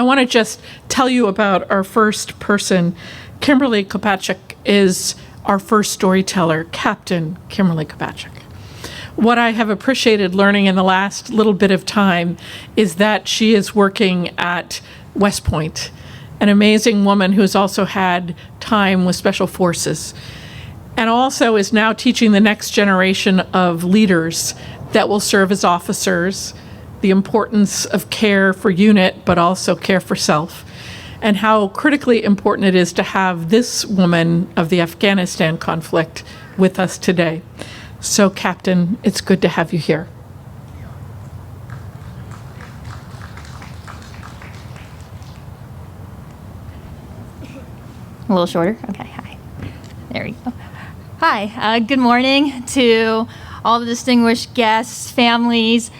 I want to just tell you about our first person. Kimberly Kopack is our first storyteller, Captain Kimberly Kopack. What I have appreciated learning in the last little bit of time is that she is working at West Point, an amazing woman who's also had time with Special Forces, and also is now teaching the next generation of leaders that will serve as officers, the importance of care for unit, but also care for self, and how critically important it is to have this woman of the Afghanistan conflict with us today. So, Captain, it's good to have you here. A little shorter? Okay, hi. There we go. Hi, good morning to all the distinguished guests, families,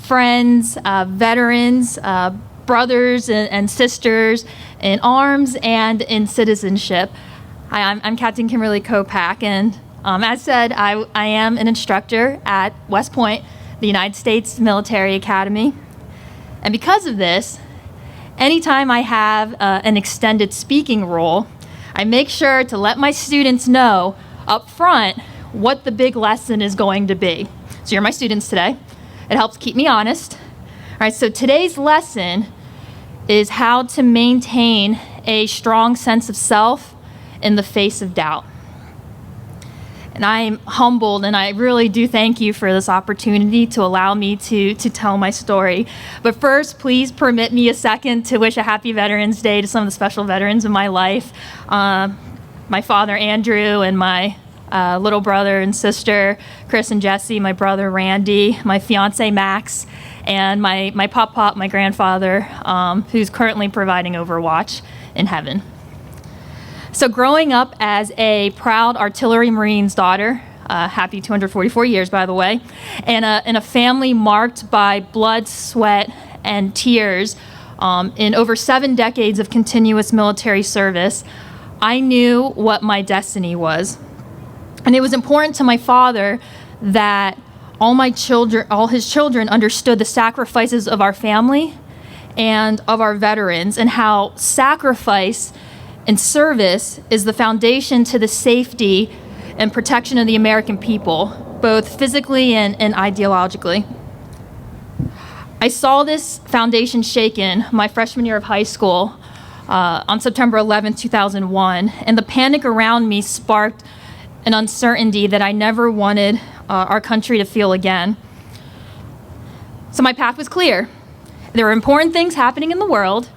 friends, veterans, brothers and sisters in arms and in citizenship. Hi, I'm Captain Kimberly Kopack, and as said, I am an instructor at West Point, the United States Military Academy. And because of this, anytime I have an extended speaking role, I make sure to let my students know up front what the big lesson is going to be. So you're my students today. It helps keep me honest. All right, so today's lesson is how to maintain a strong sense of self in the face of doubt. And I'm humbled, and I really do thank you for this opportunity to allow me to tell my story. But first, please permit me a second to wish a happy Veterans Day to some of the special veterans in my life. My father, Andrew, and my little brother and sister, Chris and Jesse, my brother, Randy, my fiance, Max, and my pop-pop, my grandfather, who's currently providing Overwatch in heaven. So growing up as a proud artillery Marine's daughter, happy 244 years, by the way, and in a family marked by blood, sweat, and tears in over 7 decades of continuous military service, I knew what my destiny was. And it was important to my father that all his children understood the sacrifices of our family and of our veterans, and how sacrifice and service is the foundation to the safety and protection of the American people, both physically and ideologically. I saw this foundation shaken my freshman year of high school on September 11, 2001, and the panic around me sparked an uncertainty that I never wanted our country to feel again. So my path was clear. There were important things happening in the world,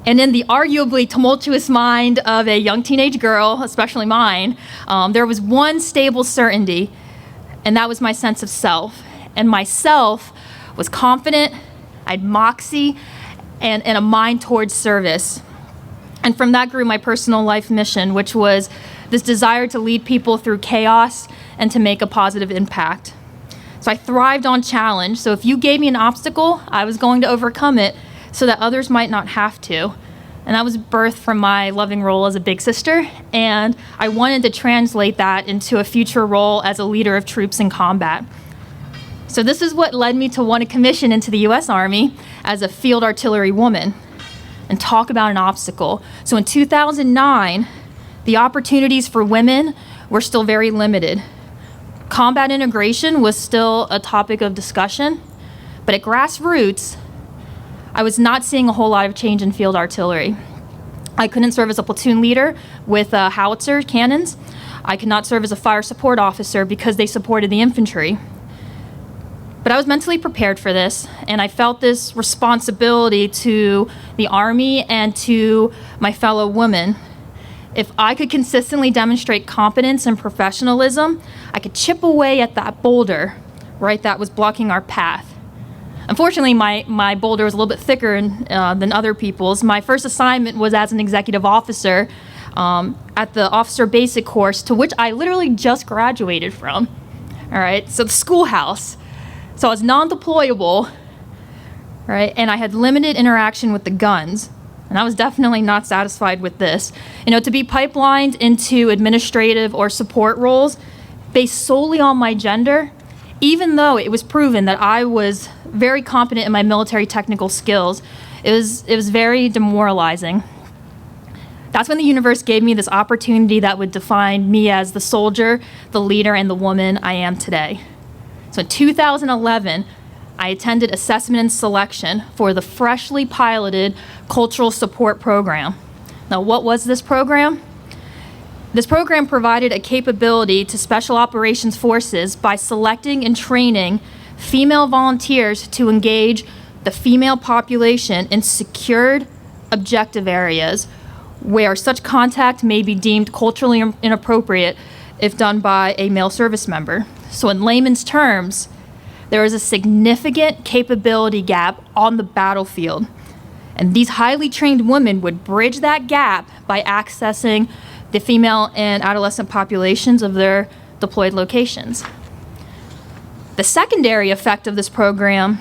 and in the arguably tumultuous mind of a young teenage girl, especially mine, there was one stable certainty, and that was my sense of self. And my self was confident, I had moxie, and a mind towards service. And from that grew my personal life mission, which was this desire to lead people through chaos and to make a positive impact. So I thrived on challenge. So if you gave me an obstacle, I was going to overcome it so that others might not have to. And that was birthed from my loving role as a big sister, and I wanted to translate that into a future role as a leader of troops in combat. So this is what led me to want to commission into the U.S. Army as a field artillery woman and talk about an obstacle. So in 2009, the opportunities for women were still very limited. Combat integration was still a topic of discussion, but at grassroots, I was not seeing a whole lot of change in field artillery. I couldn't serve as a platoon leader with howitzer cannons. I could not serve as a fire support officer because they supported the infantry. But I was mentally prepared for this, and I felt this responsibility to the Army and to my fellow women. If I could consistently demonstrate competence and professionalism, I could chip away at that boulder, right, that was blocking our path. Unfortunately, my boulder was a little bit thicker than other people's. My first assignment was as an executive officer at the officer basic course, to which I literally just graduated from. All right, so the schoolhouse. So I was non-deployable, right, and I had limited interaction with the guns. And I was definitely not satisfied with this. You know, to be pipelined into administrative or support roles based solely on my gender, even though it was proven that I was very competent in my military technical skills, It was very demoralizing. That's when the universe gave me this opportunity that would define me as the soldier, the leader, and the woman I am today. So in 2011, I attended assessment and selection for the freshly piloted cultural support program. Now, what was this program? This program provided a capability to Special Operations Forces by selecting and training female volunteers to engage the female population in secured objective areas where such contact may be deemed culturally inappropriate if done by a male service member. So in layman's terms, there is a significant capability gap on the battlefield. And these highly trained women would bridge that gap by accessing the female and adolescent populations of their deployed locations. The secondary effect of this program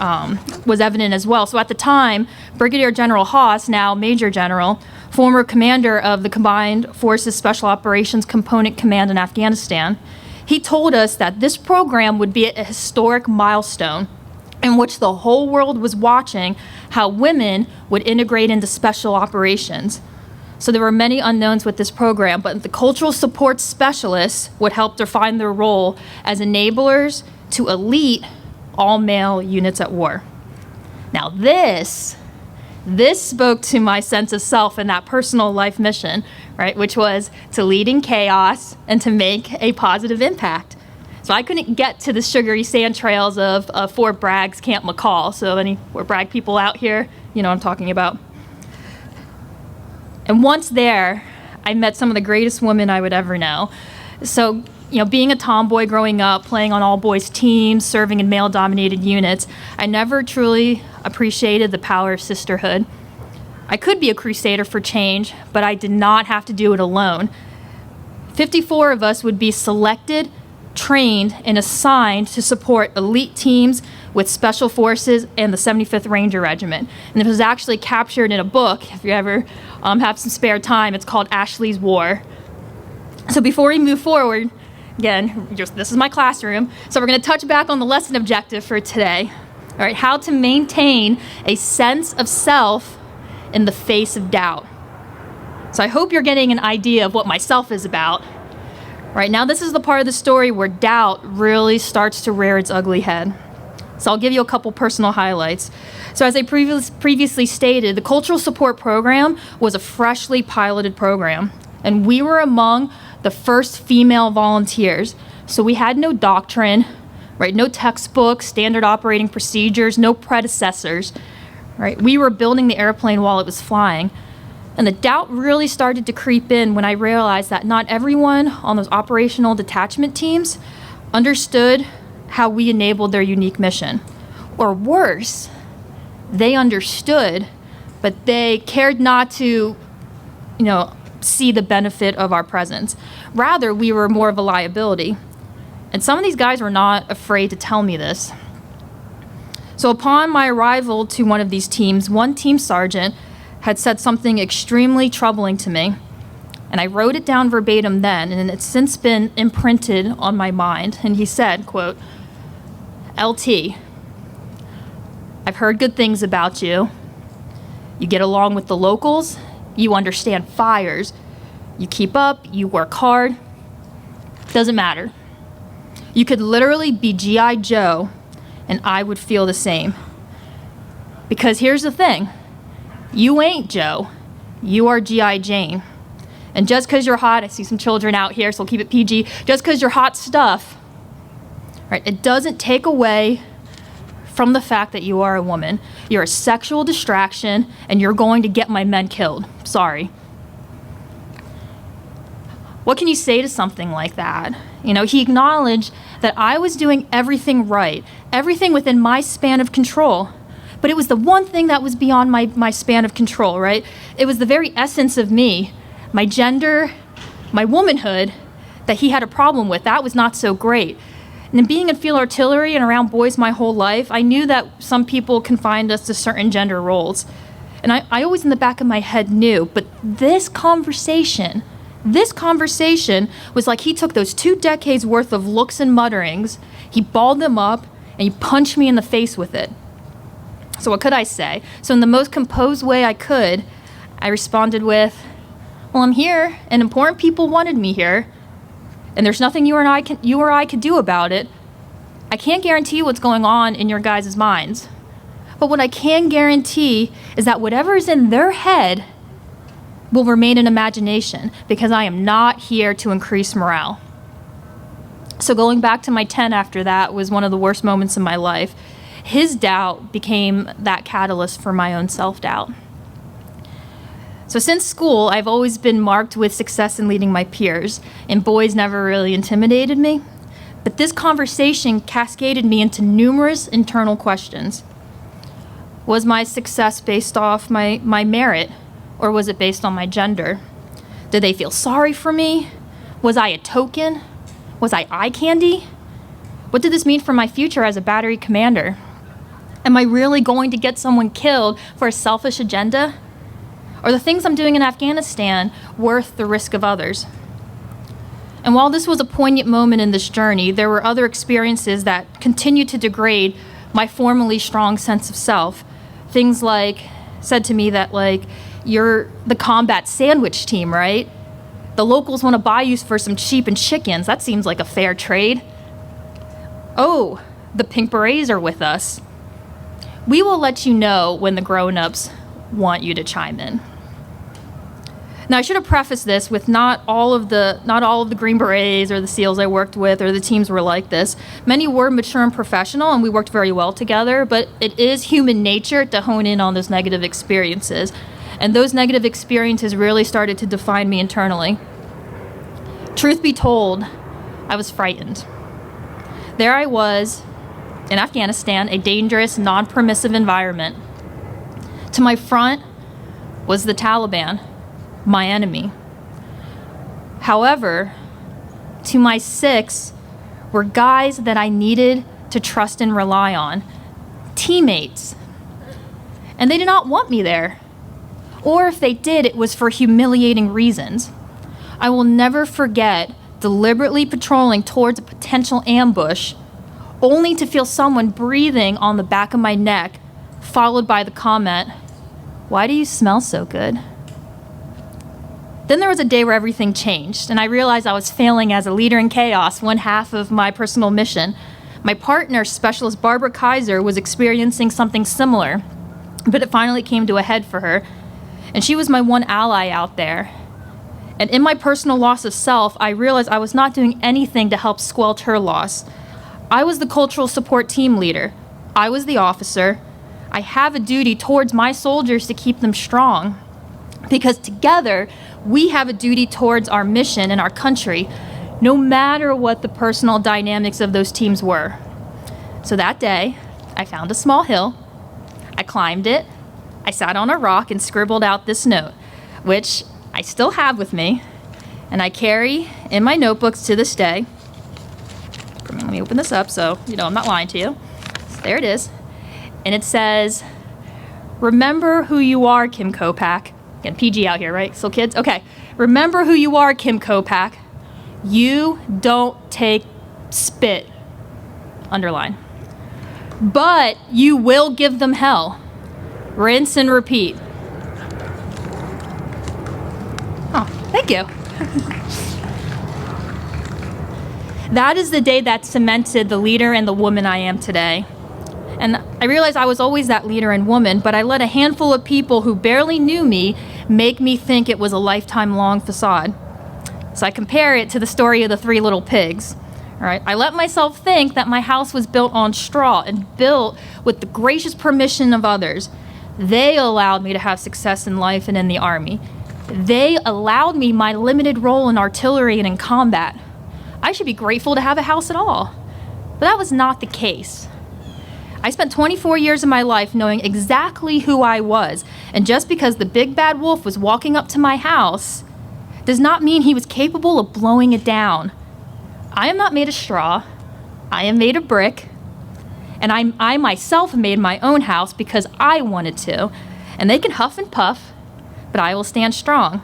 was evident as well. So at the time, Brigadier General Haas, now Major General, former commander of the Combined Forces Special Operations Component Command in Afghanistan, he told us that this program would be a historic milestone in which the whole world was watching how women would integrate into special operations. So there were many unknowns with this program, but the cultural support specialists would help define their role as enablers to elite all-male units at war. Now this spoke to my sense of self and that personal life mission, right, which was to lead in chaos and to make a positive impact. So I couldn't get to the sugary sand trails of Fort Bragg's Camp McCall. So any Fort Bragg people out here, you know what I'm talking about. And once there, I met some of the greatest women I would ever know. So, you know, being a tomboy growing up, playing on all boys teams, serving in male-dominated units, I never truly appreciated the power of sisterhood. I could be a crusader for change, but I did not have to do it alone. 54 of us would be selected, trained, and assigned to support elite teams with Special Forces and the 75th Ranger Regiment. And it was actually captured in a book, if you ever have some spare time. It's called Ashley's War. So before we move forward, again, this is my classroom, so we're going to touch back on the lesson objective for today. All right, how to maintain a sense of self in the face of doubt. So I hope you're getting an idea of what myself is about. Right now, this is the part of the story where doubt really starts to rear its ugly head. So I'll give you a couple personal highlights. So as I previously stated, the Cultural Support Program was a freshly piloted program, and we were among the first female volunteers. So we had no doctrine, right? No textbooks, standard operating procedures, no predecessors, right? We were building the airplane while it was flying. And the doubt really started to creep in when I realized that not everyone on those operational detachment teams understood how we enabled their unique mission. Or worse, they understood, but they cared not to, see the benefit of our presence. Rather, we were more of a liability. And some of these guys were not afraid to tell me this. So upon my arrival to one of these teams, one team sergeant had said something extremely troubling to me. And I wrote it down verbatim then, and it's since been imprinted on my mind. And he said, quote, "LT, I've heard good things about you. You get along with the locals, you understand fires, you keep up, you work hard. Doesn't matter. You could literally be G.I. Joe, and I would feel the same. Because here's the thing. You ain't Joe. You are G.I. Jane. And just because you're hot," I see some children out here, so I'll keep it PG, "just because you're hot stuff, right, it doesn't take away from the fact that you are a woman. You're a sexual distraction, and you're going to get my men killed. Sorry." What can you say to something like that? He acknowledged that I was doing everything right, everything within my span of control. But it was the one thing that was beyond my span of control, right? It was the very essence of me, my gender, my womanhood, that he had a problem with. That was not so great. And then being in field artillery and around boys my whole life, I knew that some people confined us to certain gender roles. And I always in the back of my head knew, but this conversation was like he took those 2 decades worth of looks and mutterings, he balled them up, and he punched me in the face with it. So what could I say? So in the most composed way I could, I responded with, well, I'm here, and important people wanted me here, and there's nothing you or I could do about it. I can't guarantee what's going on in your guys' minds. But what I can guarantee is that whatever is in their head will remain in imagination, because I am not here to increase morale. So going back to my tent after that was one of the worst moments in my life. His doubt became that catalyst for my own self-doubt. So since school, I've always been marked with success in leading my peers, and boys never really intimidated me. But this conversation cascaded me into numerous internal questions. Was my success based off my merit, or was it based on my gender? Did they feel sorry for me? Was I a token? Was I eye candy? What did this mean for my future as a battery commander? Am I really going to get someone killed for a selfish agenda? Are the things I'm doing in Afghanistan worth the risk of others? And while this was a poignant moment in this journey, there were other experiences that continued to degrade my formerly strong sense of self. Things like, said to me that you're the combat sandwich team, right? The locals want to buy you for some sheep and chickens. That seems like a fair trade. Oh, the Pink Berets are with us. We will let you know when the grown-ups want you to chime in. Now, I should have prefaced this with not all of the Green Berets or the SEALs I worked with or the teams were like this. Many were mature and professional, and we worked very well together, but it is human nature to hone in on those negative experiences. And those negative experiences really started to define me internally. Truth be told, I was frightened. There I was in Afghanistan, a dangerous, non-permissive environment. To my front was the Taliban, my enemy. However, to my six were guys that I needed to trust and rely on, teammates. And they did not want me there. Or if they did, it was for humiliating reasons. I will never forget deliberately patrolling towards a potential ambush, only to feel someone breathing on the back of my neck, followed by the comment, "Why do you smell so good?" Then there was a day where everything changed, and I realized I was failing as a leader in chaos, one half of my personal mission. My partner, Specialist Barbara Kaiser, was experiencing something similar, but it finally came to a head for her, and she was my one ally out there. And in my personal loss of self, I realized I was not doing anything to help squelch her loss. I was the cultural support team leader. I was the officer. I have a duty towards my soldiers to keep them strong, because together we have a duty towards our mission and our country, no matter what the personal dynamics of those teams were. So that day, I found a small hill. I climbed it. I sat on a rock and scribbled out this note, which I still have with me, and I carry in my notebooks to this day. Let me open this up so I'm not lying to you. So there it is. And it says, "Remember who you are, Kim Kopack." Again, PG out here, right? Still kids? Okay. "Remember who you are, Kim Kopack. You don't take spit." Underline. "But you will give them hell. Rinse and repeat." Oh, thank you. That is the day that cemented the leader and the woman I am today. And I realized I was always that leader and woman, but I let a handful of people who barely knew me make me think it was a lifetime-long facade. So I compare it to the story of the three little pigs. All right, I let myself think that my house was built on straw and built with the gracious permission of others. They allowed me to have success in life and in the Army. They allowed me my limited role in artillery and in combat. I should be grateful to have a house at all. But that was not the case. I spent 24 years of my life knowing exactly who I was, and just because the big bad wolf was walking up to my house does not mean he was capable of blowing it down. I am not made of straw. I am made of brick. And I myself made my own house because I wanted to. And they can huff and puff, but I will stand strong.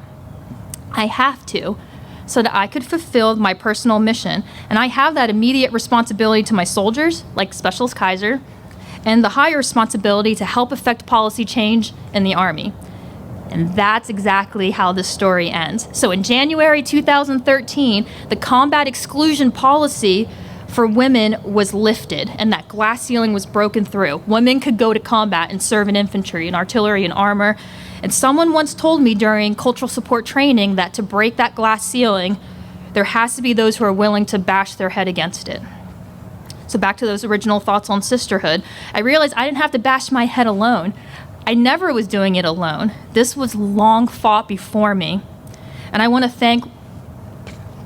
I have to, so that I could fulfill my personal mission. And I have that immediate responsibility to my soldiers, like Specialist Kaiser, and the higher responsibility to help affect policy change in the Army. And that's exactly how this story ends. So in January 2013, the combat exclusion policy for women was lifted, and that glass ceiling was broken through. Women could go to combat and serve in infantry and artillery and armor. And someone once told me during cultural support training that to break that glass ceiling, there has to be those who are willing to bash their head against it. So back to those original thoughts on sisterhood, I realized I didn't have to bash my head alone. I never was doing it alone. This was long fought before me. And I want to thank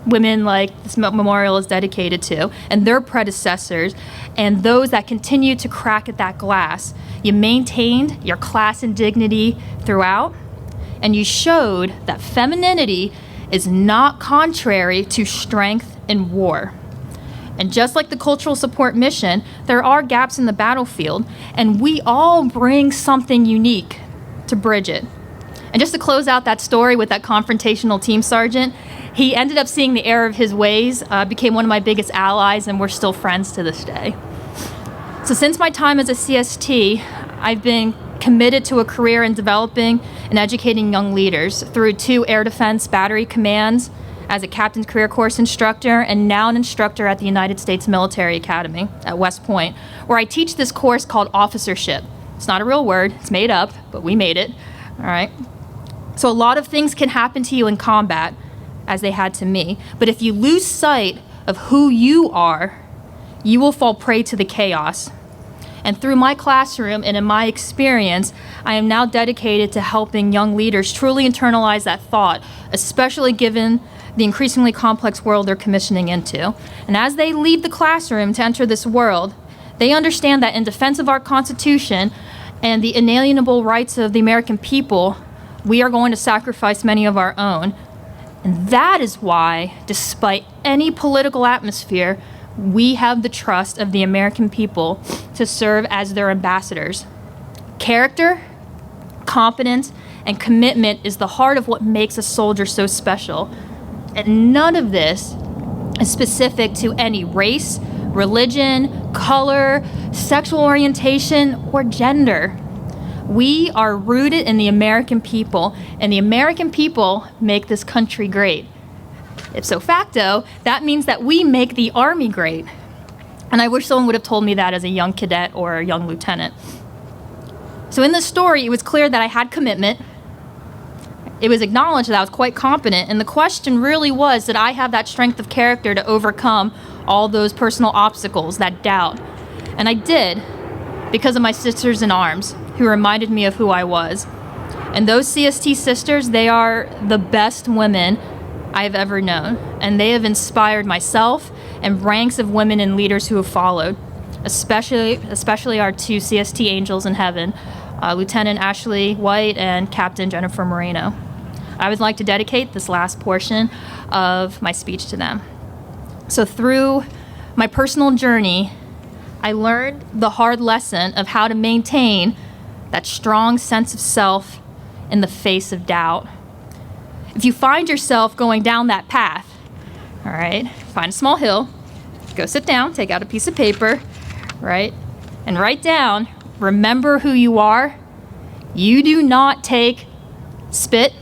women like this memorial is dedicated to, and their predecessors, and those that continue to crack at that glass. You maintained your class and dignity throughout, and you showed that femininity is not contrary to strength in war. And just like the cultural support mission, there are gaps in the battlefield, and we all bring something unique to bridge it. And just to close out that story with that confrontational team sergeant, he ended up seeing the error of his ways, became one of my biggest allies, and we're still friends to this day. So since my time as a CST, I've been committed to a career in developing and educating young leaders through 2 air defense battery commands, as a captain's career course instructor, and now an instructor at the United States Military Academy at West Point, where I teach this course called officership. It's not a real word, it's made up, but we made it, all right? So a lot of things can happen to you in combat, as they had to me, but if you lose sight of who you are, you will fall prey to the chaos. And through my classroom and in my experience, I am now dedicated to helping young leaders truly internalize that thought, especially given the increasingly complex world they're commissioning into. And as they leave the classroom to enter this world, they understand that in defense of our Constitution and the inalienable rights of the American people, we are going to sacrifice many of our own. And that is why, despite any political atmosphere, we have the trust of the American people to serve as their ambassadors. Character, competence, and commitment is the heart of what makes a soldier so special. And none of this is specific to any race, religion, color, sexual orientation, or gender. We are rooted in the American people, and the American people make this country great. Ipso facto, that means that we make the Army great. And I wish someone would have told me that as a young cadet or a young lieutenant. So in this story, it was clear that I had commitment. It was acknowledged that I was quite competent, and the question really was, did I have that strength of character to overcome all those personal obstacles, that doubt? And I did, because of my sisters in arms, who reminded me of who I was. And those CST sisters, they are the best women I have ever known, and they have inspired myself and ranks of women and leaders who have followed, especially our 2 CST angels in heaven, Lieutenant Ashley White and Captain Jennifer Moreno. I would like to dedicate this last portion of my speech to them. So through my personal journey, I learned the hard lesson of how to maintain that strong sense of self in the face of doubt. If you find yourself going down that path, all right, find a small hill, go sit down, take out a piece of paper, right, and write down, remember who you are. You do not take spit,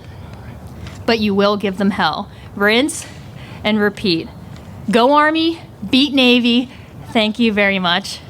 but you will give them hell. Rinse and repeat. Go Army, beat Navy. Thank you very much.